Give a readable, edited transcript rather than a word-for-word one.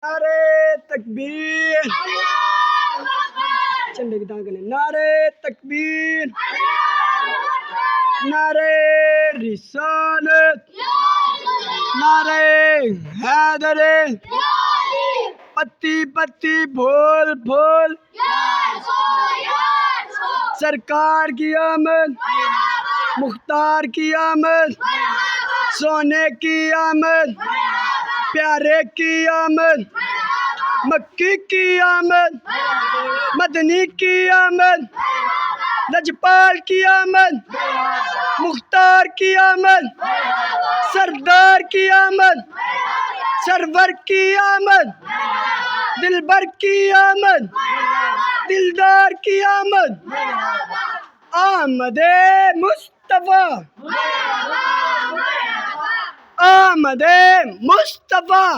نعرے تکبیر، چنڈے کی تاکنے نعرے تکبیر، نعرے رسالت، نعرے حیدر، پتی پتی پھول پھول، سرکار کی آمد، مختار کی آمد، سونے کی آمد، پیارے کی آمد، مکی کی آمد، مدنی کی آمد، لجپال کی آمد، مختار کی آمد، سردار کی آمد، سرور کی آمد، دلبر کی آمد، دلدار کی آمد، آمد مصطفیٰ، آمد مصطفیٰ۔